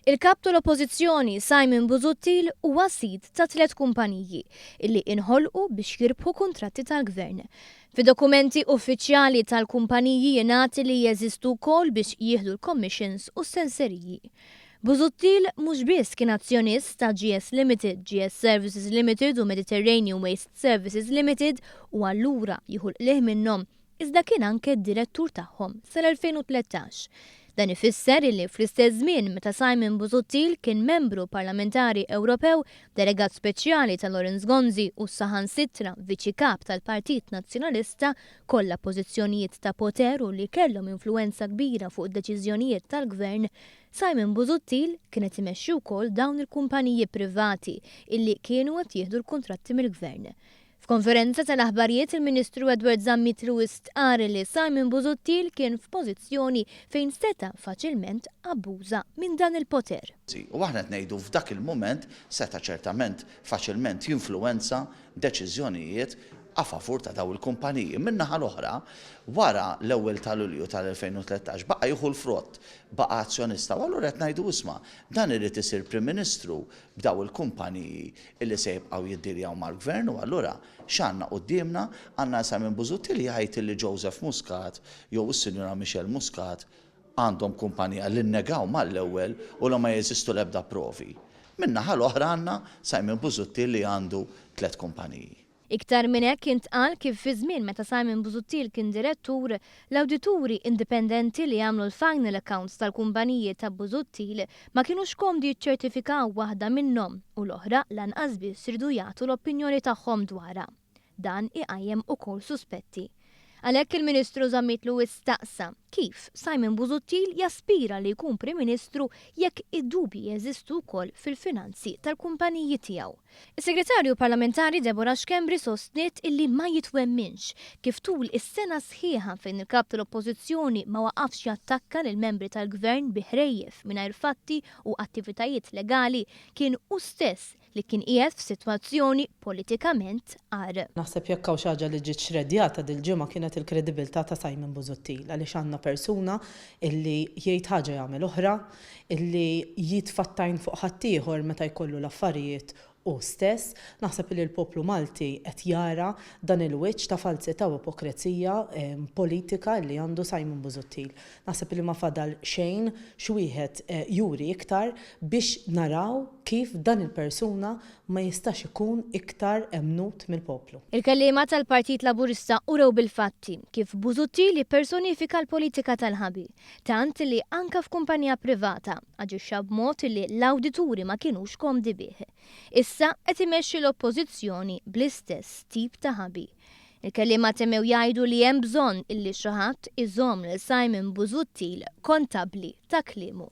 Il-kap tal-Oppożizzjoni Simon Busuttil huwa sit ta' 3 kumpaniji illi inħolqu biex jirbħu kuntratti tal-gvern. Fi-dokumenti uffiċjali tal-kumpaniji jingħati li jeżistu wkoll biex jieħdu l-commissions u s-senseriji. Busuttil mhux biss kien azzjonist ta' GS Limited, GS Services Limited u Mediterranean Waste Services Limited u allura jieħu l-qlieħ minnhom, iżda kien anke d-direttur tagħhom sal-2013. Dan ifisser li fl-istess żmien meta Simon Busuttil kien membru parlamentari Ewropew, delegat speċjali ta' Laurence Gonzi u saħansitra viċi kap tal-Partit Nazzjonalista kollha pożizzjonijiet ta' poter u li kellhom influenza kbira fuq id-deċiżjonijiet tal-gvern, Simon Busuttil kienet imexxi wkoll dawn il-kumpaniji privati illi kienu qed jieħdu l-kuntratti mill-gvern. F'konferenza tal-aħbarijiet il-Ministru Edward Zammitlu istqar li Simon Busuttil kien f'pożizzjoni fejn seta' faċilment abbuża minn dan il-poter. U aħna qed ngħidu f'dak il-mument seta' ċertament faċilment jinfluwenza deċiżjonijiet a favur ta' daw il-kumpaniji. Min-naħa l-oħra, wara l-ewwel ta' Lulju tal-2013 baqa' jieħu l-frott, baqa' azzjonista, u allura qed ngħidu isma' dan irid isir Prim Ministru b'daw il-kumpaniji illi se jibqgħu jiddirjaw mal-Gvern u allura x'għandna qudiemna għandna Simon Busuttil jgħid li Joseph Muscat jew is-Sinjura Michelle Muscat għandhom kumpanija li nnegaw mal-ewwel u li ma jeżistu l-ebda provi. Min-naħa l-oħra għandna Simon Busuttil li għandu 3 kumpaniji. Iktar minn hekk intqal kif fi żmien meta Simon Busuttil kien direttur, l-awdituri indipendenti li għamlu l-final accounts tal-kumpaniji ta' Busuttil ma kienux komdi jiċċertifikaw waħda minnhom u l-oħra lanqas biss iridu jagħtu l-opinjoni tagħhom dwarha. Dan iqajjem ukoll suspetti. Għalhekk il-Ministru Zammitlu istaqsa kif Simon Busuttil jaspira li jkun Prim Ministru jekk id-dubji jeżistu wkoll fil-finanzi tal-kumpaniji tiegħu. Is-Segretarju Parlamentari Deborah Xkembri sostniet illi ma jitwemminx kif tul is-sena sħiħa fejn il-kap tal-Oppożizzjoni ma waqafx jattakka lil membri tal-Gvern bi ħrejjef mingħajr fatti u attivitajiet legali kien hu stess li kien qiegħed f'sitwazzjoni politikament għar. Naħseb jekk hawn xi ħaġa li ġiet xreddjata dil-ġimgħa kienet il-kredibilità ta' Simon Busuttil għaliex għandna persuna illi jgħid ħaġa jagħmel oħra, illi jitfattajn fuq ħaddieħor meta jkollu l-affarijiet u stess, naħseb li l-poplu Malti qed jara dan il-wiċċ ta' falsità u ipokrezija politika li għandu Simon Busuttil. Naħseb li ma fadal xejn x'wieħed juri iktar biex naraw kif dan il-persuna ma jistax ikun iktar emnut mill-poplu. Il-kelliema tal-Partit Laburista urew bil-fatti kif Busuttil jippersonifika l-politika tal-ħabi, tant li anka f'kumpanija privata aġixxa b'mod li l-awdituri ma kinux komdi bih. Issa qed imexxi l-Oppożizzjoni bl-istess tip ta' ħabi. Il-kelliema temmew jgħidu li hemm bżonn illi xi ħadd iżomm lil Simon Busuttil kontabbli ta' kliemu.